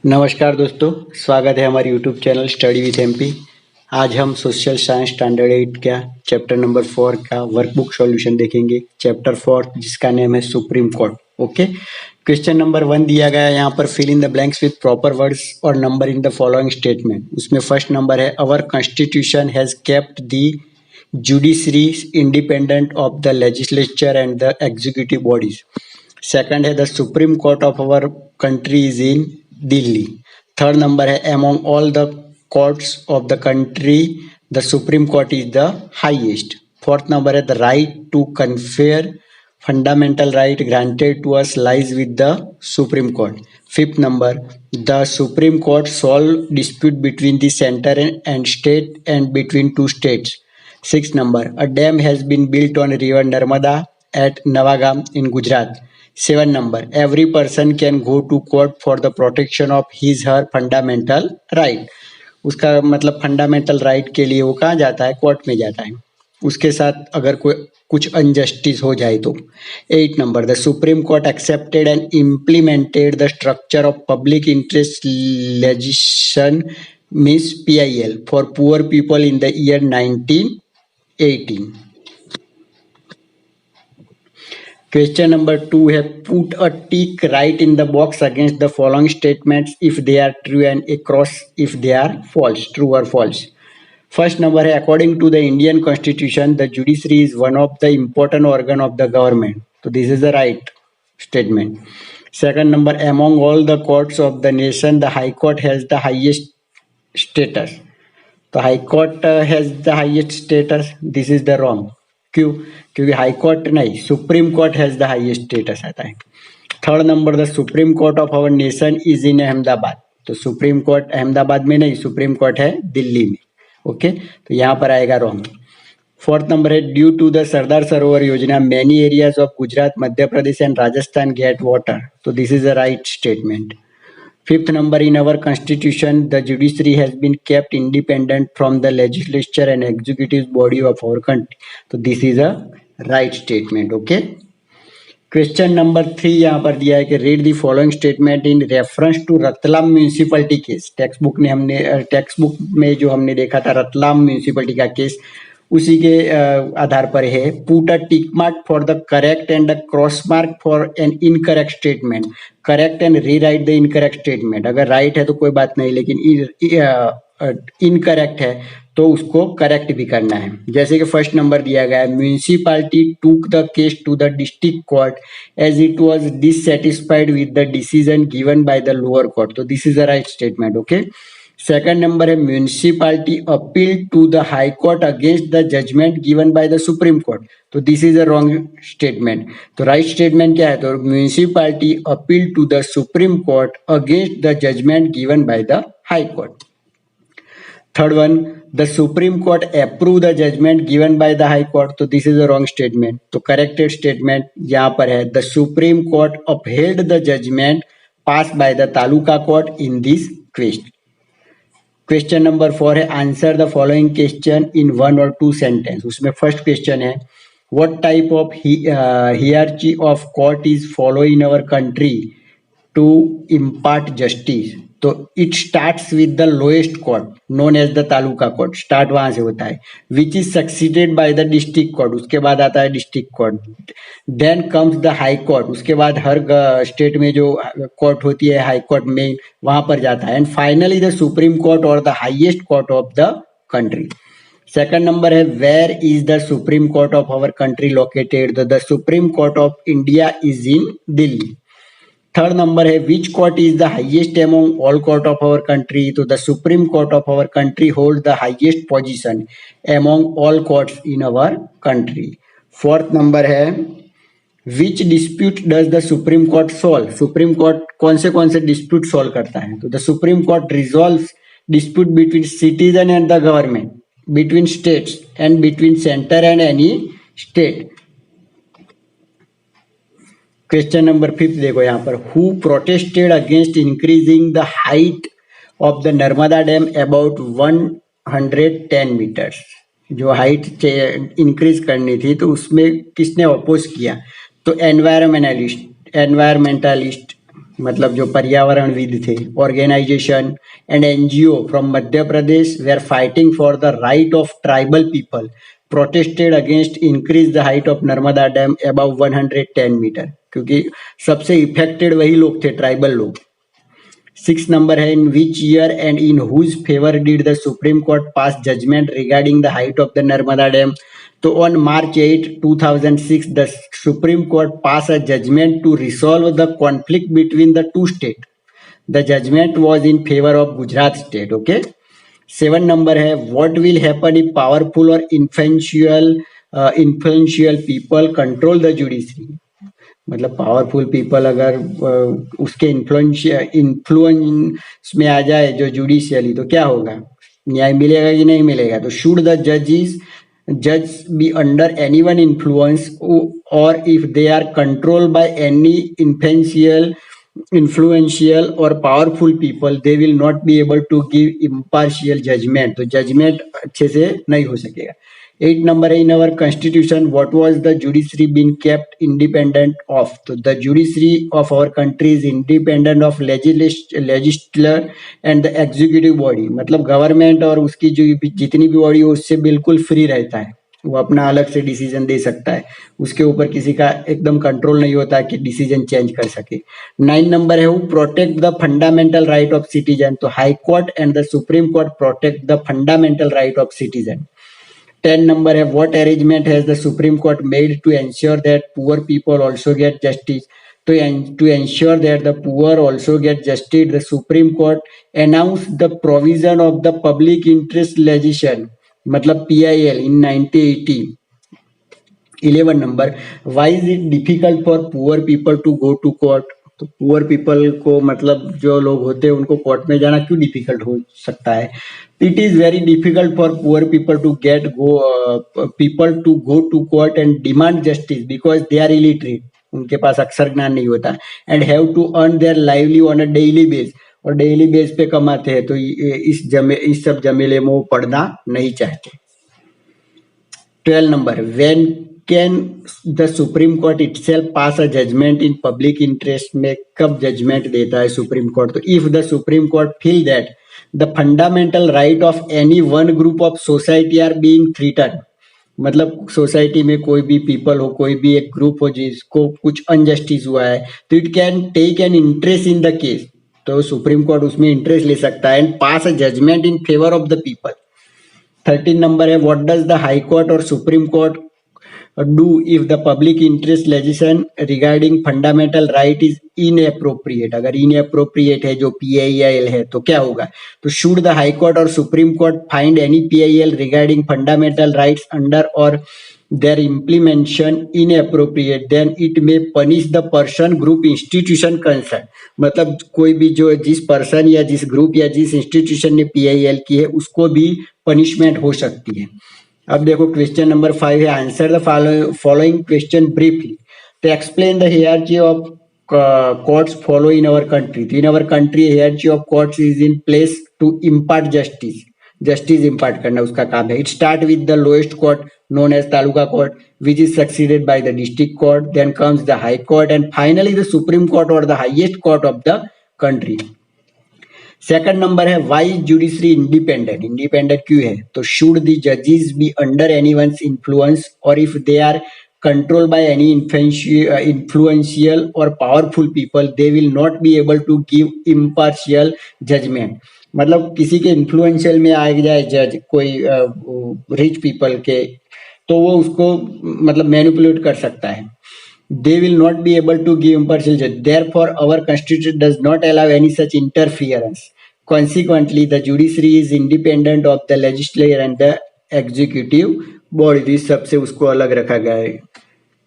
नमस्कार दोस्तों, स्वागत है हमारे YouTube channel study with MP. आज हम सोशल साइंस स्टैंडर्ड 8 का चैप्टर नंबर 4 का वर्कबुक सॉल्यूशन देखेंगे। चैप्टर 4 जिसका नेम है Supreme Court. Okay, question number 1 दिया गया है यहाँ पर, fill in the blanks with proper words और number in the following statement. उसमें फर्स्ट नंबर है, our constitution has kept the judiciary independent of the legislature and the executive bodies. Second है, the supreme court of our country is in Delhi. Third number है, among all the courts of the country the supreme court is the highest. Fourth number है, the right to confer fundamental right granted to us lies with the supreme Court. Fifth number, the supreme court solve dispute between the centre and state and between two states. Sixth number, a dam has been built on river Narmada at Navagam in Gujarat. Seven number, every person can go to court for the protection of his/her fundamental right. उसका मतलब fundamental right के लिए वो कहाँ जाता है? Court में जाता है। उसके साथ अगर कोई कुछ अनजस्टिस हो जाए तो। 8 number, the supreme court accepted and implemented the structure of public interest legislation means PIL for poor people in the year 1918. Question number 2 है, put a tick right in the box against the following statements if they are true and a cross if they are false, true or false. First number है, according to the Indian Constitution, the judiciary is one of the important organ of the government. So this is the right statement. Second number, among all the courts of the nation, the High Court has the highest status. तो high court has the highest status, this is the wrong. क्यों? क्योंकि high court नहीं, supreme court has the highest status आता है। Third number, the supreme court of our nation is in Ahmedabad. तो supreme court Ahmedabad में नहीं, supreme court है दिल्ली में। ओके, तो यहाँ पर आएगा रॉन्ग। फोर्थ नंबर है, due to the Sardar Sarovar Yojana many areas of Gujarat, Madhya Pradesh and Rajasthan get water. तो this is the right statement. Fifth number, in our constitution, the judiciary has been kept independent from the legislature and executive body of our country. So this is a right statement. Okay. Question number 3 यहाँ पर दिया है कि read the following statement in reference to Ratlam municipality case. Text book में जो हमने देखा था रतलाम म्यूनिसिपलिटी का केस, उसी के आधार पर है। Put a tick mark for the correct and a cross mark for an incorrect statement. Correct and rewrite the incorrect statement. अगर राइट है तो कोई बात नहीं, लेकिन इनकरेक्ट है तो उसको करेक्ट भी करना है। जैसे कि फर्स्ट नंबर दिया गया है, municipality took the case to the district court as it was dissatisfied with the decision given by the lower court. तो this is the right statement. Okay. Second number है, municipality appeal to the high Court against the judgement given by the supreme Court. तो this is a wrong statement. तो right statement क्या है? तो municipality appeal to the supreme Court against the judgement given by the high Court. Third one, the supreme Court approve the judgement given by the high court. तो this is a wrong statement. तो corrected statement यहाँ पर है, the supreme Court upheld the judgement pass by the taluka court in this question. Question number 4 है, answer the following question in 1 और 2 sentence. उसमें first question है, what type of hierarchy of court is follow in our country to impart justice. तो it starts with the lowest court known as the taluka court, start वहां से होता है। Which is succeeded by the district court, उसके बाद आता है district court. Then comes the high Court, उसके बाद हर स्टेट में जो कोर्ट होती है हाई कोर्ट में वहां पर जाता है। And finally the supreme Court और the highest court of the country. Second number है, where is the supreme court of our country located. The supreme court of India is in Delhi. Third number है, which court is the highest among all court of our country. तो the supreme court of our country hold the highest position among all courts in our country. Fourth number है, विच dispute does the supreme court solve. Supreme court कौन से dispute solve करता है? तो the supreme court resolve dispute between citizen and the government, between states and between centre and any state. Question number 5 देखो यहाँ पर, who protested against increasing the height of the Narmada dam about 110 metres. जो height increase करनी थी तो उसमें किसने oppose किया? तो एनवायरमेंटलिस्ट मतलब जो पर्यावरणविद थे, organisation and NGO from Madhya Pradesh were fighting for the right of tribal people protested against increase the height of Narmada dam above 110 metre, क्योंकि सबसे इफेक्टेड वही लोग थे, ट्राइबल लोग। 6 नंबर है, in which year and in whose favour did the supreme Court pass judgement regarding the height of the Narmada dam. तो on March 8, 2006, the Supreme Court passed a judgment to resolve the conflict between the two states. The judgment was in favor of Gujarat state. Okay. 7 number है, what will happen if powerful or influential people control the judiciary? मतलब powerful people अगर उसके influence में आ जाए जो judicially, तो क्या होगा, न्याय मिलेगा कि नहीं मिलेगा। तो should the judge be under anyone influence, or if they are controlled by any influential or powerful people, they will not be able to give impartial judgment, तो जजमेंट अच्छे से नहीं हो सकेगा। 8 number है, in our constitution what was the judiciary been kept independent of? तो the judiciary of our country is independent of legislature and the executive body, मतलब government और उसकी जो जितनी भी बॉडी हो उससे बिल्कुल फ्री रहता है, वो अपना अलग से डिसीजन दे सकता है, उसके ऊपर किसी का एकदम कंट्रोल नहीं होता है कि डिसीजन चेंज कर सके। 9 number है, who protect the fundamental right of citizen? तो high Court and the supreme Court protect the fundamental right of citizen. 10 number है, what arrangement has the Supreme Court made to ensure that poor people also get justice? To ensure that the poor also get justice, the Supreme Court announced the provision of the public interest legislation, मतलब PIL, in 1980। 11 number, why is it difficult for poor people to go to court? तो poor people को, मतलब जो लोग होते हैं उनको court में जाना क्यों डिफिकल्ट हो सकता है? It is very difficult for poor people to go to court and demand justice because they are illiterate, उनके पास अक्षर ज्ञान नहीं होता, and have to earn their lively on a daily base, और डेली बेस पे कमाते हैं, तो इस सब जमेले में वो पढ़ना नहीं चाहते। 12 number, when can the Supreme Court itself pass a judgment in public interest? में कब जजमेंट देता है सुप्रीम कोर्ट? तो if the Supreme Court feel that the fundamental right of any one group of society are being threatened, मतलब society में कोई भी people हो, कोई भी एक ग्रुप हो जिसको कुछ अनजस्टिस हुआ है, तो it can take an interest in the case, तो सुप्रीम कोर्ट उसमें इंटरेस्ट ले सकता है and pass a judgement in favour of the people. 13 number है, what does the High Court or Supreme Court do if the public interest legislation regarding fundamental right is inappropriate? अगर inappropriate है जो PIL है तो क्या होगा? तो should the High Court or Supreme Court find any PIL regarding fundamental rights under or their implementation inappropriate, then it may punish the person, group, institution concerned, मतलब कोई भी जो जिस पर्सन या जिस ग्रुप या जिस इंस्टीट्यूशन ने PIL की है उसको भी पनिशमेंट हो सकती है। अब देखो क्वेश्चन नंबर 5 है, answer the following question briefly. तो explain the hierarchy of courts follow in our country. तो in our country hierarchy of courts is in place to impart justice impart करना उसका काम है। It start with the lowest court known as Taluka Court, which is succeeded by the District Court, then comes the High Court, and finally the Supreme Court or the highest court of the country. Second number है, why judiciary independent? Independent क्यों है? तो should the जजेस be under anyone's influence, और if they are control by any influential और powerful people, they will not be able to give impartial judgement, मतलब किसी के इन्फ्लुएंशियल में आ जाए जज, कोई रिच पीपल के, तो वो उसको मतलब मैनिपुलेट कर सकता है। They will not be able to give impartial judgment. Therefore, our constitution does not allow any such interference. Consequently, the judiciary is independent of the legislature and the executive body. सबसे उसको अलग रखा गया है।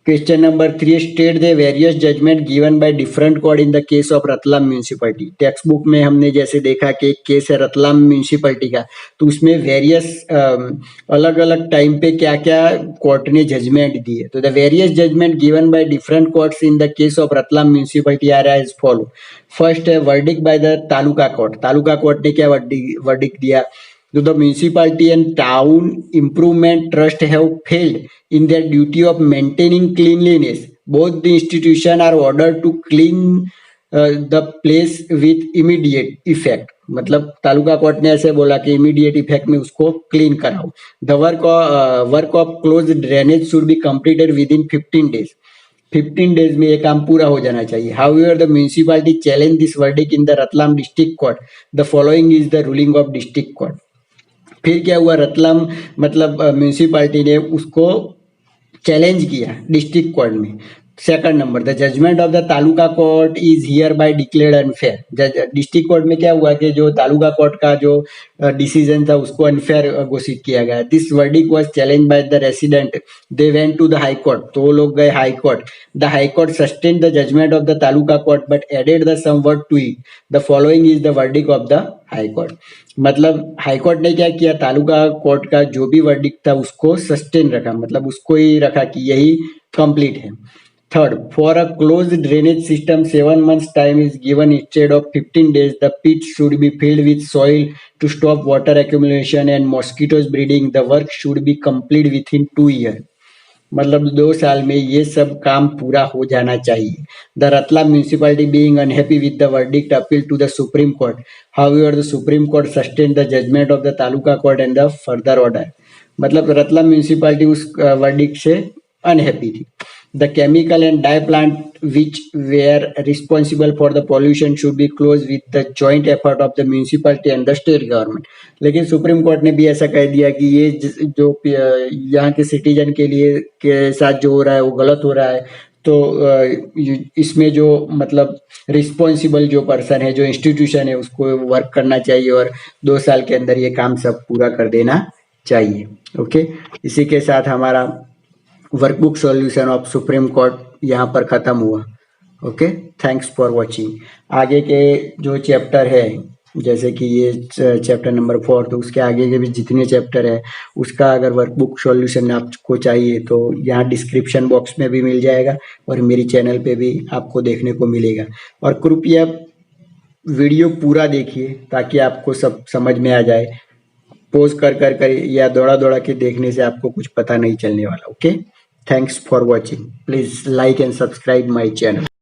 Question number 3, state the various judgement given by different court in the case of Ratlam municipality. Text book में हमने जैसे देखा कि एक केस है रतलाम म्यूनिसिपैलिटी का, तो उसमें वेरियस अलग अलग टाइम पे क्या क्या कोर्ट ने जजमेंट दिए। तो the various judgement given by different courts in the case of Ratlam municipality are as follow. First है verdict by the taluka court. Taluka court ने क्या वर्डिक्ट दिया? The municipality and town improvement trust have failed in their duty of maintaining cleanliness. Both the institutions are ordered to clean the place with immediate effect, मतलब taluka court ने ऐसे बोला कि immediate effect में उसको क्लीन कराओ। The work of close drainage should be completed with in 15 days, 15 days में ये काम पूरा हो जाना चाहिए। However the municipality challenge this verdict in the Ratlam district court, the following is the ruling of district court. फिर क्या हुआ, रतलाम मतलब म्यूनिसिपैलिटी ने उसको चैलेंज किया डिस्ट्रिक्ट कोर्ट में। Second number, the judgement of the taluka court is hereby declared unfair. District court में क्या हुआ कि जो तालुका कोर्ट का जो डिसीजन था उसको अनफेयर घोषित किया गया। This verdict was challenge by the resident, they went to the high court, तो वो लोग गए high court. The high court sustain the judgement of the taluka court but added the some word to it, the following is the verdict of the high court. मतलब high court ने क्या किया, taluka court का जो भी वर्डिक्ट था उसको sustain रखा, मतलब उसको ही रखा कि यही कंप्लीट है। Third, for a closed drainage system, 7 months time is given instead of 15 days. The pit should be filled with soil to stop water accumulation and mosquitoes breeding. The work should be complete within 2 years. मतलब 2 साल में ये सब काम पूरा हो जाना चाहिए। The Ratlam municipality being unhappy with the verdict appeal to the supreme court, however the supreme court sustain the judgement of the taluka court and the further order. मतलब रतलाम म्यूनिसिपैलिटी उस वर्डिक्ट से अनहैप्पी थी। The chemical and dye plant which were responsible for the pollution should be closed with the joint effort of the municipality and the state government. लेकिन supreme court ने भी ऐसा कह दिया कि ये जो यहाँ के सिटीजन के लिए के साथ जो हो रहा है वो गलत हो रहा है, तो इसमें जो मतलब रिस्पॉन्सिबल जो पर्सन है, जो इंस्टीट्यूशन है, उसको वर्क करना चाहिए और 2 साल के अंदर ये काम सब पूरा कर देना चाहिए। ओके, इसी के साथ हमारा workbook solution of supreme court यहाँ पर खत्म हुआ। Okay, thanks for watching. आगे के जो चैप्टर है, जैसे कि ये चैप्टर नंबर 4, तो उसके आगे के भी जितने चैप्टर है उसका अगर वर्कबुक सॉल्यूशन आपको चाहिए तो यहाँ डिस्क्रिप्शन बॉक्स में भी मिल जाएगा और मेरी चैनल पे भी आपको देखने को मिलेगा। और कृपया वीडियो पूरा देखिए ताकि आपको सब समझ में आ जाए। पोज कर या दौड़ा के देखने से आपको कुछ पता नहीं चलने वाला। Okay, thanks for watching. Please like and subscribe my channel.